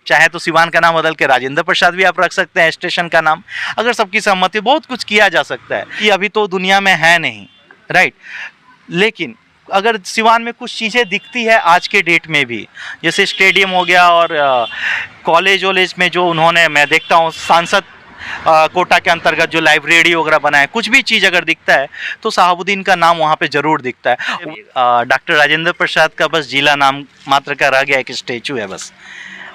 चाहे तो सिवान का नाम बदल के राजेंद्र प्रसाद भी आप रख सकते हैं स्टेशन का नाम। अगर सबकी सहमति, बहुत कुछ किया जा सकता है कि अभी तो दुनिया में है नहीं, राइट। लेकिन अगर सिवान में कुछ चीज़ें दिखती है आज के डेट में भी, जैसे स्टेडियम हो गया और कॉलेज वॉलेज में जो उन्होंने, मैं देखता हूँ सांसद कोटा के अंतर्गत जो लाइब्रेरी वगैरह बनाए, कुछ भी चीज़ अगर दिखता है तो शहाबुद्दीन का नाम वहाँ पे ज़रूर दिखता है। डॉक्टर राजेंद्र प्रसाद का बस जिला नाम मात्र का रह गया, एक स्टेचू है बस,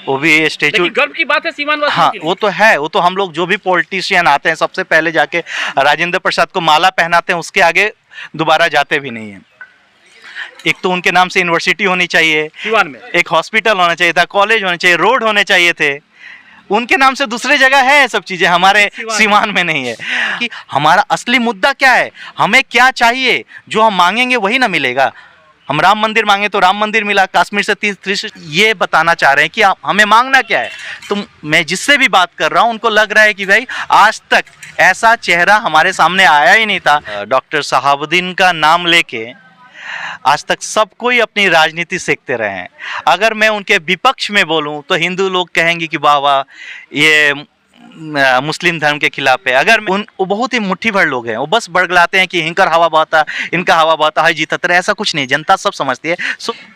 वो भी स्टेचू। गर्व की बात है सीवान वासियों हाँ, के लिए। वो तो है। वो तो हम लोग जो भी पॉलिटिशियन आते हैं सबसे पहले जाके राजेंद्र प्रसाद को माला पहनाते हैं, उसके आगे दोबारा जाते भी नहीं है। एक तो उनके नाम से यूनिवर्सिटी होनी चाहिए सीवान में, एक हॉस्पिटल होना चाहिए था, कॉलेज होने चाहिए, रोड होने चाहिए थे। उनके नाम से दूसरे जगह है सब चीज़ें, हमारे सीवान में नहीं है। कि हमारा असली मुद्दा क्या है, हमें क्या चाहिए, जो हम मांगेंगे वही ना मिलेगा। हम राम मंदिर मांगे तो राम मंदिर मिला, कश्मीर से 30 ये बताना चाह रहे हैं कि हमें मांगना क्या है। तो मैं जिससे भी बात कर रहा हूँ उनको लग रहा है कि भाई आज तक ऐसा चेहरा हमारे सामने आया ही नहीं था। डॉक्टर शहाबुद्दीन का नाम लेके आज तक सब कोई अपनी राजनीति सीखते रहे हैं। अगर मैं उनके विपक्ष में बोलूं तो हिंदू लोग कहेंगे कि वाह वाह ये मुस्लिम धर्म के खिलाफ है। अगर वो बहुत ही मुट्ठी भर लोग हैं, वो बस बड़गलाते हैं कि इनका हवा बहता, इनका हवा बहता है, जीतत रहे, ऐसा कुछ नहीं, जनता सब समझती है।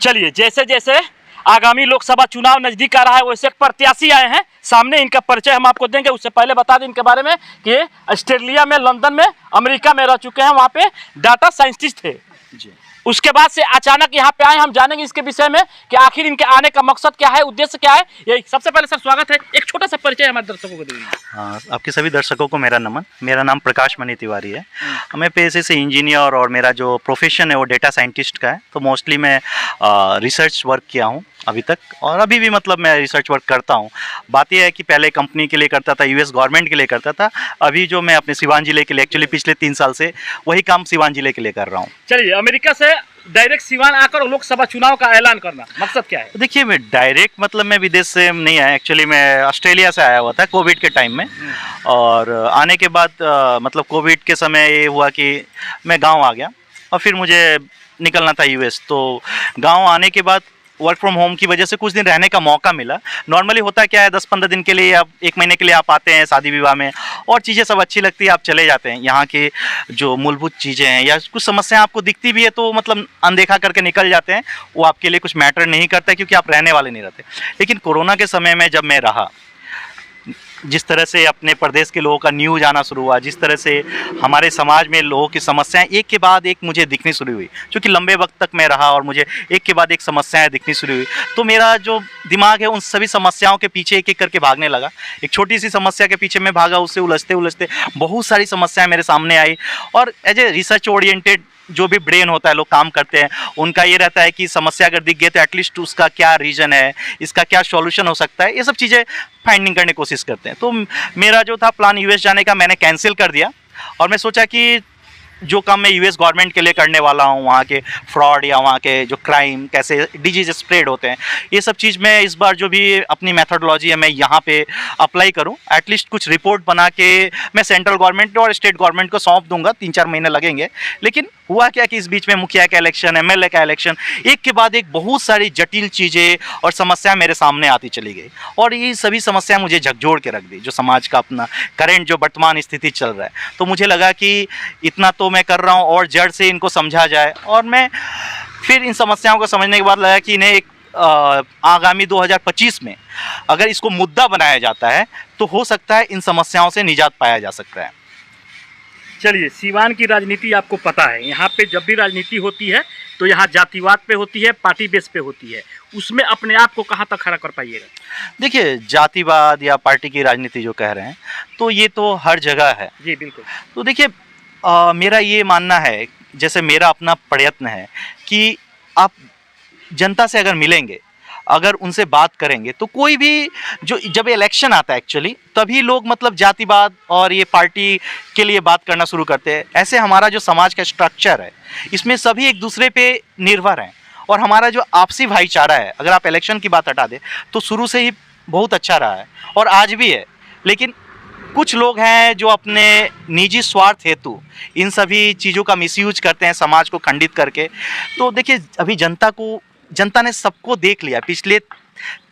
चलिए, जैसे जैसे आगामी लोकसभा चुनाव नजदीक आ रहा है वैसे एक प्रत्याशी आए हैं सामने, इनका परिचय हम आपको देंगे। उससे पहले बता दें इनके बारे में कि ऑस्ट्रेलिया में, लंदन में, अमेरिका में रह चुके हैं, वहाँ पे डाटा साइंटिस्ट थे जी। उसके बाद से अचानक यहाँ पे आए। हम जानेंगे इसके विषय में कि आखिर इनके आने का मकसद क्या है, उद्देश्य क्या है। ये सबसे पहले सर स्वागत है, एक छोटा सा परिचय हमारे दर्शकों को दीजिए। हाँ, आपके सभी दर्शकों को मेरा नमन। मेरा नाम प्रकाश मणि तिवारी है। मैं पेशे से इंजीनियर और मेरा जो प्रोफेशन है वो डेटा साइंटिस्ट का है। तो मोस्टली मैं रिसर्च वर्क किया हूँ अभी तक, और अभी भी मतलब मैं रिसर्च वर्क करता हूँ। बात यह है कि पहले कंपनी के लिए करता था, यूएस गवर्नमेंट के लिए करता था। अभी जो मैं अपने सिवान जिले के लिए, एक्चुअली पिछले 3 साल से वही काम सिवान जिले के लिए कर रहा हूँ। चलिए, अमेरिका से डायरेक्ट सिवान आकर लोकसभा चुनाव का ऐलान करना मकसद क्या है? देखिए, मैं डायरेक्ट मतलब मैं विदेश से नहीं आया, एक्चुअली मैं ऑस्ट्रेलिया से आया हुआ था कोविड के टाइम में। और आने के बाद मतलब कोविड के समय ये हुआ कि मैं गांव आ गया और फिर मुझे निकलना था यूएस। तो गांव आने के बाद वर्क फ्रॉम होम की वजह से कुछ दिन रहने का मौका मिला। नॉर्मली होता क्या है, 10-15 दिन के लिए, आप 1 महीने के लिए आप आते हैं शादी विवाह में, और चीज़ें सब अच्छी लगती है, आप चले जाते हैं। यहाँ के जो मूलभूत चीज़ें हैं या कुछ समस्याएं आपको दिखती भी है तो मतलब अनदेखा करके निकल जाते हैं, वो आपके लिए कुछ मैटर नहीं करता क्योंकि आप रहने वाले नहीं रहते। लेकिन कोरोना के समय में जब मैं रहा, जिस तरह से अपने प्रदेश के लोगों का न्यूज़ आना शुरू हुआ, जिस तरह से हमारे समाज में लोगों की समस्याएं एक के बाद एक मुझे दिखनी शुरू हुई, क्योंकि लंबे वक्त तक मैं रहा और मुझे एक के बाद एक समस्याएं दिखनी शुरू हुई, तो मेरा जो दिमाग है उन सभी समस्याओं के पीछे एक एक करके भागने लगा। एक छोटी सी समस्या के पीछे मैं भागा, उससे उलझते उलझते बहुत सारी समस्याएं मेरे सामने आई। और एज ए रिसर्च ओरिएंटेड जो भी ब्रेन होता है, लोग काम करते हैं, उनका ये रहता है कि समस्या अगर दिख गई तो एटलीस्ट उसका क्या रीज़न है, इसका क्या सॉल्यूशन हो सकता है, ये सब चीज़ें फाइंडिंग करने की कोशिश करते हैं। तो मेरा जो था प्लान यूएस जाने का, मैंने कैंसिल कर दिया और मैं सोचा कि जो काम मैं यूएस गवर्नमेंट के लिए करने वाला हूँ, वहाँ के फ्रॉड या वहाँ के जो क्राइम, कैसे डिजीज स्प्रेड होते हैं, ये सब चीज़ मैं इस बार जो भी अपनी मेथोडोलॉजी है मैं यहाँ पे अप्लाई करूँ। एटलीस्ट कुछ रिपोर्ट बना के मैं सेंट्रल गवर्नमेंट और स्टेट गवर्नमेंट को सौंप दूंगा। 3-4 महीने लगेंगे। लेकिन हुआ क्या कि इस बीच में मुखिया का इलेक्शन, एमएलए का इलेक्शन, एक के बाद एक बहुत सारी जटिल चीज़ें और समस्याएं मेरे सामने आती चली गई, और ये सभी समस्याएं मुझे झकझोर के रख दी, जो समाज का अपना करेंट जो वर्तमान स्थिति चल रहा है। तो मुझे लगा कि इतना तो मैं कर रहा हूँ और जड़ से इनको समझा जाए। और मैं फिर इन समस्याओं को समझने के बाद लगा कि इन्हें एक आगामी 2025 में अगर इसको मुद्दा बनाया जाता है तो हो सकता है इन समस्याओं से निजात पाया जा सकता है। चलिए, सीवान की राजनीति आपको पता है, यहाँ पे जब भी राजनीति होती है तो यहाँ जातिवाद पे होती है, पार्टी बेस पे होती है। उसमें अपने आप को कहाँ तक खड़ा कर पाइएगा? देखिए, जातिवाद या पार्टी की राजनीति जो कह रहे हैं तो ये तो हर जगह है। जी बिल्कुल। तो देखिए, मेरा ये मानना है, जैसे मेरा अपना प्रयत्न है कि आप जनता से अगर मिलेंगे, अगर उनसे बात करेंगे तो कोई भी जो जब इलेक्शन आता है एक्चुअली तभी लोग मतलब जातिवाद और ये पार्टी के लिए बात करना शुरू करते हैं। ऐसे हमारा जो समाज का स्ट्रक्चर है इसमें सभी एक दूसरे पे निर्भर हैं, और हमारा जो आपसी भाईचारा है, अगर आप इलेक्शन की बात हटा दें तो शुरू से ही बहुत अच्छा रहा है और आज भी है। लेकिन कुछ लोग हैं जो अपने निजी स्वार्थ हेतु इन सभी चीज़ों का मिसयूज करते हैं, समाज को खंडित करके। तो देखिए, अभी जनता ने सबको देख लिया। पिछले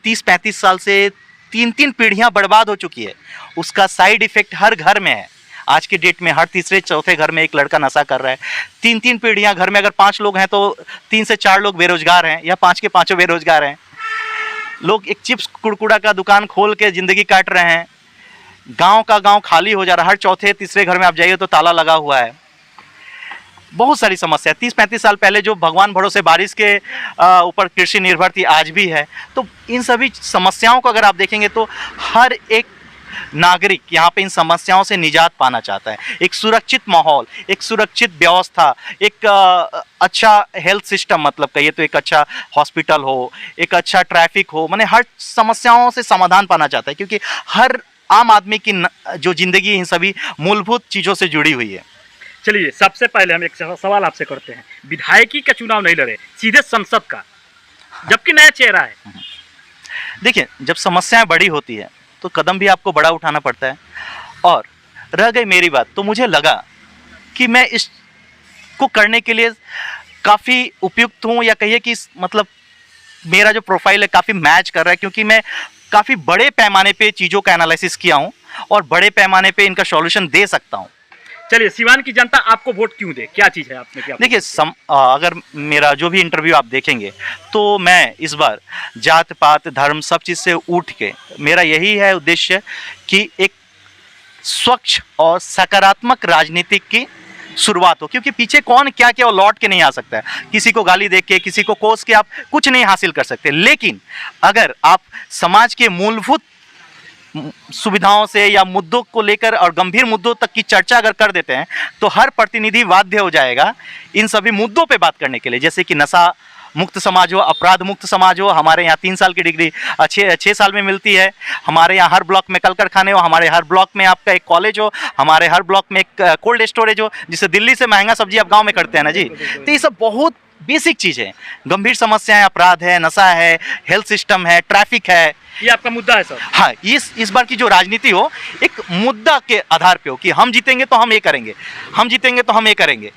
30-35 साल से 3-3 पीढ़ियां बर्बाद हो चुकी है। उसका साइड इफेक्ट हर घर में है। आज के डेट में हर तीसरे चौथे घर में एक लड़का नशा कर रहा है। 3-3 पीढ़ियां, घर में अगर 5 लोग हैं तो 3 से 4 लोग बेरोजगार हैं, या 5 के 5 बेरोजगार हैं। लोग एक चिप्स कुड़कुड़ा का दुकान खोल के ज़िंदगी काट रहे हैं। गांव का गांव खाली हो जा रहा है। हर चौथे तीसरे घर में आप जाइए तो ताला लगा हुआ है। बहुत सारी समस्या, 30-35 साल पहले जो भगवान भरोसे बारिश के ऊपर कृषि निर्भर थी, आज भी है। तो इन सभी समस्याओं को अगर आप देखेंगे तो हर एक नागरिक यहाँ पे इन समस्याओं से निजात पाना चाहता है। एक सुरक्षित माहौल, एक सुरक्षित व्यवस्था, एक अच्छा हेल्थ सिस्टम, मतलब कहिए तो एक अच्छा हॉस्पिटल हो, एक अच्छा ट्रैफिक हो, माने हर समस्याओं से समाधान पाना चाहता है, क्योंकि हर आम आदमी की जो ज़िंदगी इन सभी मूलभूत चीज़ों से जुड़ी हुई है। चलिए, सबसे पहले हम एक सवाल आपसे करते हैं। विधायकी का चुनाव नहीं लड़े, सीधे संसद का, जबकि नया चेहरा है। देखिए, जब समस्याएं बड़ी होती है तो कदम भी आपको बड़ा उठाना पड़ता है। और रह गई मेरी बात, तो मुझे लगा कि मैं इसको करने के लिए काफ़ी उपयुक्त हूँ, या कहिए कि मतलब मेरा जो प्रोफाइल है काफ़ी मैच कर रहा है, क्योंकि मैं काफ़ी बड़े पैमाने पे चीज़ों का एनालिसिस किया हूँ और बड़े पैमाने पे इनका सॉल्यूशन दे सकता हूँ। चलिए, सिवान की जनता आपको वोट क्यों दे, क्या चीज़ है आपने क्या? देखिए, अगर मेरा जो भी इंटरव्यू आप देखेंगे तो मैं इस बार जात पात धर्म सब चीज़ से उठ के, मेरा यही है उद्देश्य कि एक स्वच्छ और सकारात्मक राजनीतिक की शुरुआत हो, क्योंकि पीछे कौन क्या क्या लौट के नहीं आ सकता है। किसी को गाली दे के, किसी को कोस के आप कुछ नहीं हासिल कर सकते। लेकिन अगर आप समाज के मूलभूत सुविधाओं से या मुद्दों को लेकर और गंभीर मुद्दों तक की चर्चा अगर कर देते हैं तो हर प्रतिनिधि बाध्य हो जाएगा इन सभी मुद्दों पे बात करने के लिए। जैसे कि नशा मुक्त समाज हो, अपराध मुक्त समाज हो। हमारे यहाँ 3 साल की डिग्री 6 साल में मिलती है। हमारे यहाँ हर ब्लॉक में कल कारखाने हो, हमारे हर ब्लॉक में आपका एक कॉलेज हो, हमारे हर ब्लॉक में एक कोल्ड स्टोरेज हो, जिससे दिल्ली से महंगा सब्जी आप गाँव में करते हैं ना जी। तो ये सब बहुत बेसिक चीज़ है। गंभीर समस्याएं, अपराध है, नशा है, हेल्थ सिस्टम है, ट्रैफिक है। ये आपका मुद्दा है सर? हाँ, इस बार की जो राजनीति हो एक मुद्दा के आधार पे हो कि हम जीतेंगे तो हम ये करेंगे, हम जीतेंगे तो हम ये करेंगे,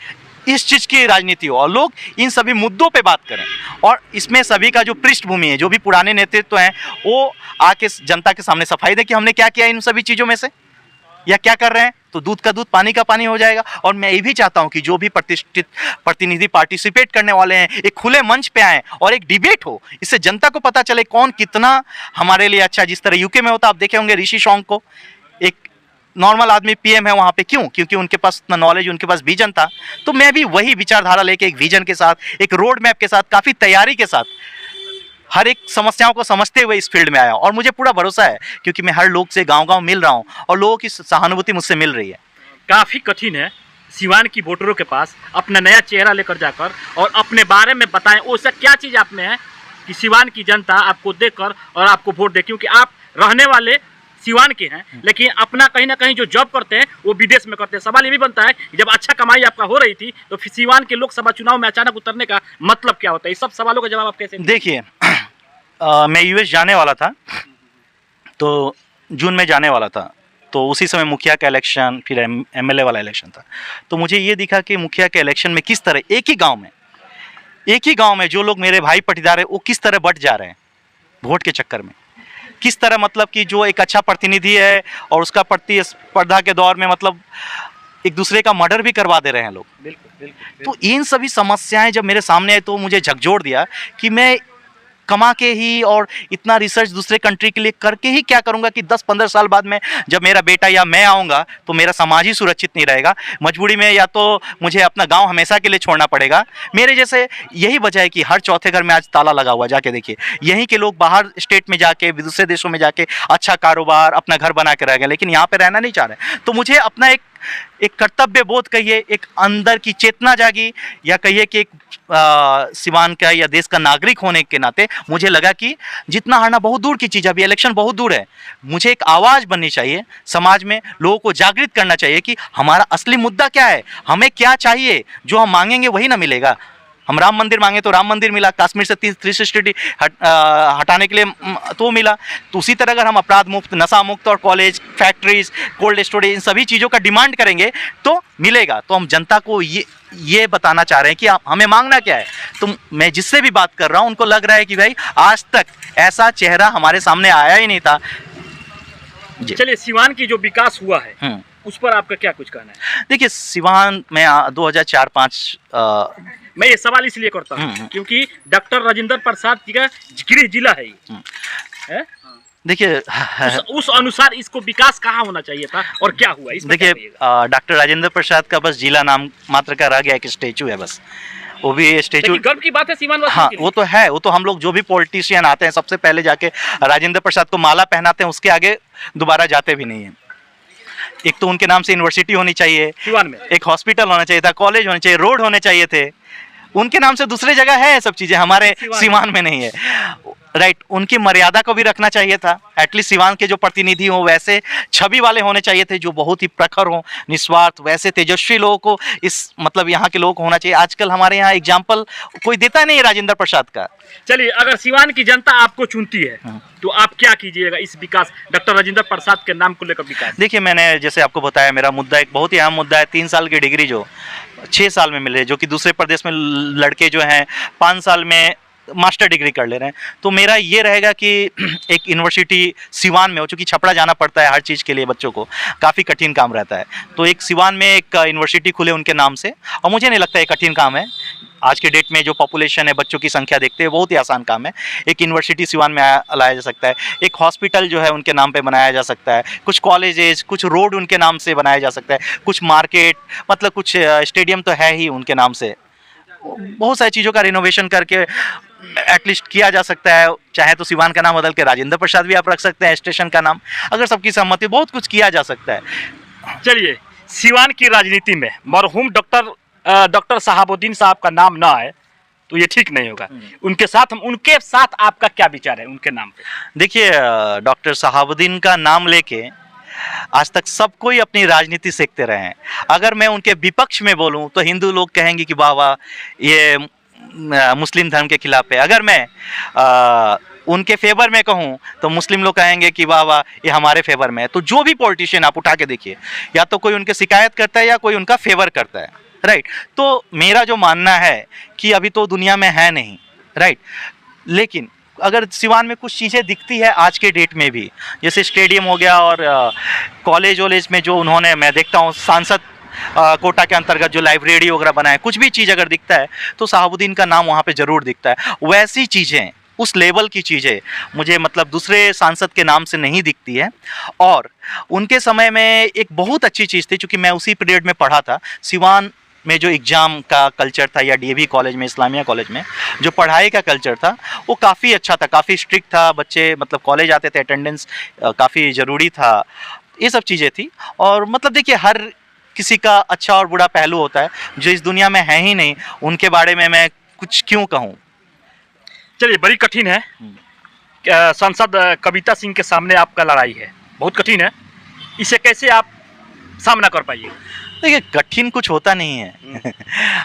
इस चीज़ की राजनीति हो और लोग इन सभी मुद्दों पे बात करें। और इसमें सभी का जो पृष्ठभूमि है, जो भी पुराने नेतृत्व हैं, वो आके जनता के सामने सफाई दें कि हमने क्या किया इन सभी चीज़ों में से या क्या कर रहे हैं। तो दूध का दूध पानी का पानी हो जाएगा। और मैं ये भी चाहता हूं कि जो भी प्रतिष्ठित प्रतिनिधि पार्टिसिपेट करने वाले हैं एक खुले मंच पे आएँ और एक डिबेट हो। इससे जनता को पता चले कौन कितना हमारे लिए अच्छा। जिस तरह यूके में होता, आप देखे होंगे ऋषि सोंक को, एक नॉर्मल आदमी पीएम है वहाँ पे। क्यों? क्योंकि उनके पास इतना नॉलेज, उनके पास विजन था। तो मैं भी वही विचारधारा लेके एक विजन के साथ, एक रोड मैप के साथ, काफ़ी तैयारी के साथ, हर एक समस्याओं को समझते हुए इस फील्ड में आया। और मुझे पूरा भरोसा है क्योंकि मैं हर लोग से गांव-गांव मिल रहा हूं और लोगों की सहानुभूति मुझसे मिल रही है। काफ़ी कठिन है सिवान की वोटरों के पास अपना नया चेहरा लेकर जाकर और अपने बारे में बताएं वो सब क्या चीज़ आप में है कि सिवान की जनता आपको देखकर और आपको वोट दे। क्योंकि आप रहने वाले सिवान के हैं, लेकिन अपना कहीं ना कहीं जो जॉब करते हैं वो विदेश में करते हैं। सवाल ये भी बनता है कि जब अच्छा कमाई आपका हो रही थी तो सिवान के लोकसभा चुनाव में अचानक उतरने का मतलब क्या होता है? इस सब सवालों का जवाब आप कैसे? देखिए, मैं यूएस जाने वाला था, तो जून में जाने वाला था, तो उसी समय मुखिया का इलेक्शन, फिर एमएलए वाला इलेक्शन था। तो मुझे ये दिखा कि मुखिया के इलेक्शन में किस तरह एक ही गांव में जो लोग मेरे भाई पटीदार हैं वो किस तरह बट जा रहे हैं वोट के चक्कर में। किस तरह मतलब कि जो एक अच्छा प्रतिनिधि है और उसका प्रतिस्पर्धा के दौर में मतलब एक दूसरे का मर्डर भी करवा दे रहे हैं लोग। बिल्कुल। तो इन सभी समस्याएं जब मेरे सामने आए तो मुझे झकझोर दिया कि मैं कमा के ही और इतना रिसर्च दूसरे कंट्री के लिए करके ही क्या करूंगा कि 10-15 साल बाद में जब मेरा बेटा या मैं आऊँगा तो मेरा समाज ही सुरक्षित नहीं रहेगा। मजबूरी में या तो मुझे अपना गांव हमेशा के लिए छोड़ना पड़ेगा। मेरे जैसे यही वजह है कि हर चौथे घर में आज ताला लगा हुआ। जाके देखिए, यहीं के लोग बाहर स्टेट में जाके, दूसरे देशों में जाके अच्छा कारोबार, अपना घर बना के रह गए, लेकिन यहाँ पर रहना नहीं चाह रहे। तो मुझे अपना एक कर्तव्य बोध कहिए, एक अंदर की चेतना जागी, या कहिए कि एक सिवान का या देश का नागरिक होने के नाते मुझे लगा कि जितना हारना बहुत दूर की चीज़ है, अभी इलेक्शन बहुत दूर है, मुझे एक आवाज़ बननी चाहिए समाज में, लोगों को जागृत करना चाहिए कि हमारा असली मुद्दा क्या है, हमें क्या चाहिए। जो हम मांगेंगे वही ना मिलेगा। हम राम मंदिर मांगे तो राम मंदिर मिला, कश्मीर से 360 हटाने के लिए तो मिला। तो उसी तरह अगर हम अपराध मुक्त, नशा मुक्त और कॉलेज, फैक्ट्रीज, कोल्ड स्टोरेज, इन सभी चीज़ों का डिमांड करेंगे तो मिलेगा। तो हम जनता को ये बताना चाह रहे हैं कि हमें मांगना क्या है। तो मैं जिससे भी बात कर रहा हूँ उनको लग रहा है कि भाई आज तक ऐसा चेहरा हमारे सामने आया ही नहीं था जी। चलिए, सिवान की जो विकास हुआ है उस पर आपका क्या कुछ कहना है? देखिए सिवान में 2004-5 मैं ये सवाल इसलिए करता हूँ क्योंकि डॉक्टर राजेंद्र प्रसाद जी का गृह जिला है ये। है? देखिए उस अनुसार इसको विकास कहाँ होना चाहिए था और क्या हुआ इसमें? देखिए डॉक्टर राजेंद्र प्रसाद का बस जिला नाम मात्र का रह गया, एक स्टेचू है बस, वो भी स्टेचू। गर्व की बात है सीमान वासियों हाँ के लिए। वो तो है, वो तो हम लोग जो भी पॉलिटिशियन आते हैं सबसे पहले जाके राजेंद्र प्रसाद को माला पहनाते हैं, उसके आगे दोबारा जाते भी नहीं है। एक तो उनके नाम से यूनिवर्सिटी होनी चाहिए सीवान में, एक हॉस्पिटल होना चाहिए था, कॉलेज होने चाहिए, रोड होने चाहिए थे। उनके नाम से दूसरी जगह है सब चीजें, हमारे सीवान में नहीं है। राइट, उनकी मर्यादा को भी रखना चाहिए था। एटलीस्ट सीवान के जो प्रतिनिधि हो वैसे छवि वाले होने चाहिए थे, जो बहुत ही प्रखर हो, निस्वार्थ, वैसे तेजस्वी लोगों को इस मतलब यहाँ के लोग को होना चाहिए। आजकल हमारे यहाँ एग्जाम्पल कोई देता नहीं है राजेंद्र प्रसाद का। चलिए, अगर सीवान की जनता आपको चुनती है तो आप क्या कीजिएगा इस विकास, डॉक्टर राजेंद्र प्रसाद के नाम को लेकर विकास? देखिए मैंने जैसे आपको बताया, मेरा मुद्दा एक बहुत ही अहम मुद्दा है। 3 साल की डिग्री जो 6 साल में मिल रही है, जो कि दूसरे प्रदेश में लड़के जो हैं 5 साल में मास्टर डिग्री कर ले रहे हैं। तो मेरा ये रहेगा कि एक यूनिवर्सिटी सिवान में हो, चूँकि छपरा जाना पड़ता है हर चीज़ के लिए, बच्चों को काफ़ी कठिन काम रहता है। तो एक सिवान में एक यूनिवर्सिटी खुले उनके नाम से, और मुझे नहीं लगता ये कठिन काम है। आज के डेट में जो पॉपुलेशन है, बच्चों की संख्या देखते हैं, बहुत ही आसान काम है। एक यूनिवर्सिटी सिवान में लाया जा सकता है, एक हॉस्पिटल जो है उनके नाम पे बनाया जा सकता है, कुछ कॉलेजेस, कुछ रोड उनके नाम से बनाया जा सकता है, कुछ मार्केट, मतलब कुछ स्टेडियम तो है ही उनके नाम से। बहुत सारी चीज़ों का रिनोवेशन करके एटलीस्ट किया जा सकता है। चाहे तो सिवान का नाम बदल के राजेंद्र प्रसाद भी आप रख सकते हैं, स्टेशन का नाम, अगर सबकी सहमति, बहुत कुछ किया जा सकता है। चलिए, सिवान की राजनीति में मरहूम डॉक्टर शहाबुद्दीन साहब का नाम ना आए तो ये ठीक नहीं होगा। उनके साथ आपका क्या विचार है उनके नाम पे? देखिए डॉक्टर शहाबुद्दीन का नाम लेके आज तक सब कोई अपनी राजनीति सीखते रहे हैं। अगर मैं उनके विपक्ष में बोलूं तो हिंदू लोग कहेंगे कि वाह वाह ये मुस्लिम धर्म के खिलाफ है। अगर मैं उनके फेवर में कहूं तो मुस्लिम लोग कहेंगे कि वाह वाह ये हमारे फेवर में है। तो जो भी पॉलिटिशियन आप उठा के देखिए, या तो कोई उनके शिकायत करता है या कोई उनका फेवर करता है। राइट, तो मेरा जो मानना है कि अभी तो दुनिया में है नहीं। राइट, लेकिन अगर सिवान में कुछ चीज़ें दिखती है आज के डेट में भी, जैसे स्टेडियम हो गया और कॉलेज वॉलेज में जो उन्होंने, मैं देखता हूँ सांसद कोटा के अंतर्गत जो लाइब्रेरी वगैरह बनाए, कुछ भी चीज़ अगर दिखता है तो शहाबुद्दीन का नाम वहाँ पे ज़रूर दिखता है। वैसी चीज़ें, उस लेवल की चीज़ें मुझे मतलब दूसरे सांसद के नाम से नहीं दिखती है। और उनके समय में एक बहुत अच्छी चीज़ थी, चूँकि मैं उसी पीरियड में पढ़ा था, सिवान में जो एग्ज़ाम का कल्चर था, या डीएवी कॉलेज में, इस्लामिया कॉलेज में जो पढ़ाई का कल्चर था वो काफ़ी अच्छा था, काफ़ी स्ट्रिक्ट था। बच्चे मतलब कॉलेज आते थे, अटेंडेंस काफ़ी ज़रूरी था, ये सब चीज़ें थी। और मतलब देखिए हर किसी का अच्छा और बुरा पहलू होता है, जो इस दुनिया में है ही नहीं, उनके बारे में मैं कुछ क्यों कहूँ। चलिए, बड़ी कठिन है। सांसद कविता सिंह के सामने आपका लड़ाई है, बहुत कठिन है, इसे कैसे आप सामना कर पाइए? देखिए कठिन कुछ होता नहीं है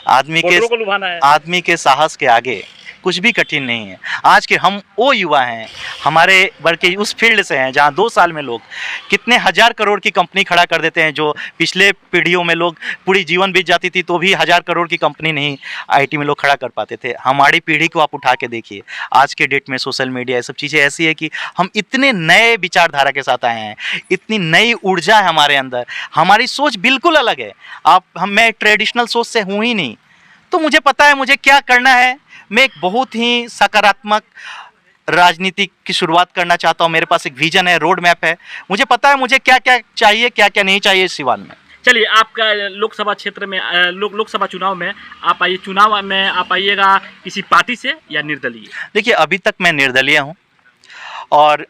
आदमी के साहस के आगे कुछ भी कठिन नहीं है। आज के हम वो युवा हैं, हमारे वर्ग के उस फील्ड से हैं जहाँ 2 साल में लोग कितने हज़ार करोड़ की कंपनी खड़ा कर देते हैं। जो पिछले पीढ़ियों में लोग पूरी जीवन बीत जाती थी तो भी 1000 करोड़ की कंपनी नहीं आईटी में लोग खड़ा कर पाते थे। हमारी पीढ़ी को आप उठा के देखिए, आज के डेट में सोशल मीडिया ये सब चीज़ें ऐसी है कि हम इतने नए विचारधारा के साथ आए हैं, इतनी नई ऊर्जा है हमारे अंदर, हमारी सोच बिल्कुल अलग है। मैं ट्रेडिशनल सोच से हूँ ही नहीं, तो मुझे पता है मुझे क्या करना है। मैं एक बहुत ही सकारात्मक राजनीति की शुरुआत करना चाहता हूँ। मेरे पास एक विजन है, रोड मैप है, मुझे पता है मुझे क्या क्या चाहिए, क्या क्या नहीं चाहिए सिवान में। चलिए, आपका लोकसभा क्षेत्र में लोकसभा चुनाव में आप आइए, चुनाव में आप आइएगा किसी पार्टी से या निर्दलीय? देखिए अभी तक मैं निर्दलीय हूँ और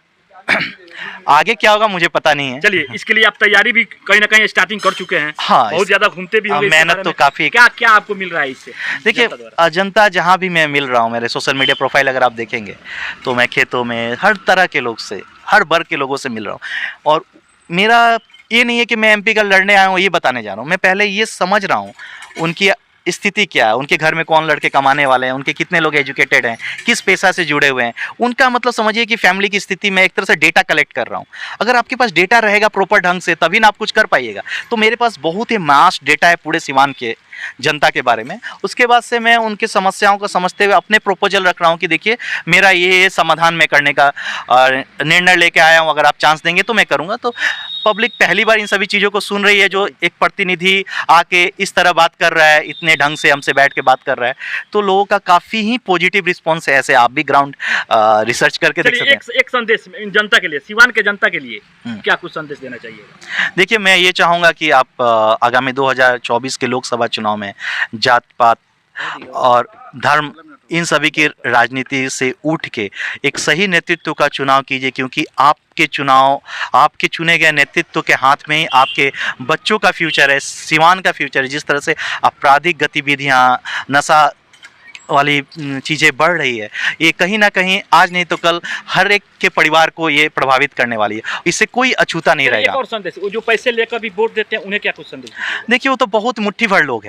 आगे क्या होगा मुझे पता नहीं है। चलिए, इसके लिए आप तैयारी भी कहीं ना कहीं स्टार्टिंग कर चुके हैं। हाँ, बहुत ज्यादा घूमते भी होंगे, मेहनत तो काफी। क्या क्या आपको मिल रहा है इससे? देखिए जनता जहाँ भी मैं मिल रहा हूँ, मेरे सोशल मीडिया प्रोफाइल अगर आप देखेंगे तो मैं खेतों में हर तरह के लोग से, हर वर्ग के लोगों से मिल रहा हूँ। और मेरा ये नहीं है कि मैं एमपी का लड़ने आया हूँ ये बताने जा रहा हूँ, मैं पहले ये समझ रहा हूँ उनकी स्थिति क्या है, उनके घर में कौन लड़के कमाने वाले हैं, उनके कितने लोग एजुकेटेड हैं, किस पेशा से जुड़े हुए हैं, उनका मतलब समझिए कि फैमिली की स्थिति में एक तरह से डेटा कलेक्ट कर रहा हूँ। अगर आपके पास डेटा रहेगा प्रॉपर ढंग से तभी ना आप कुछ कर पाइएगा। तो मेरे पास बहुत ही मास डेटा है पूरे सीवान के जनता के बारे में। उसके बाद से मैं उनके समस्याओं को समझते हुए अपने प्रोपोजल रख रहा हूँ कि देखिए मेरा ये समाधान मैं करने का निर्णय लेके आया हूँ, अगर आप चांस देंगे तो मैं करूँगा। तो पब्लिक पहली बार इन सभी चीज़ों को सुन रही है, जो एक प्रतिनिधि आके इस तरह बात कर रहा है, इतने ढंग से हमसे बैठ के बात कर रहा है, तो लोगों का काफ़ी ही पॉजिटिव रिस्पॉन्स है। ऐसे आप भी ग्राउंड रिसर्च करके देख सकते हैं। एक संदेश इन जनता के लिए, सीवान के जनता के लिए क्या कुछ संदेश देना चाहिए? देखिए मैं ये चाहूँगा कि आप आगामी 2024 के लोकसभा चुनाव में जात पात और धर्म इन सभी की राजनीति से उठ के एक सही नेतृत्व का चुनाव कीजिए, क्योंकि आपके चुनाव, आपके चुने गए नेतृत्व के हाथ में ही आपके बच्चों का फ्यूचर है, सीवान का फ्यूचर है। जिस तरह से आपराधिक गतिविधियाँ, नशा वाली चीज़ें बढ़ रही है, ये कहीं ना कहीं आज नहीं तो कल हर एक के परिवार को ये प्रभावित करने वाली है। इससे कोई अछूता नहीं रहेगा। एक और संदेश, वो जो पैसे लेकर भी वोट देते हैं उन्हें क्या कुछ संदेश? देखिए वो तो बहुत मुट्ठी भर लोग हैं।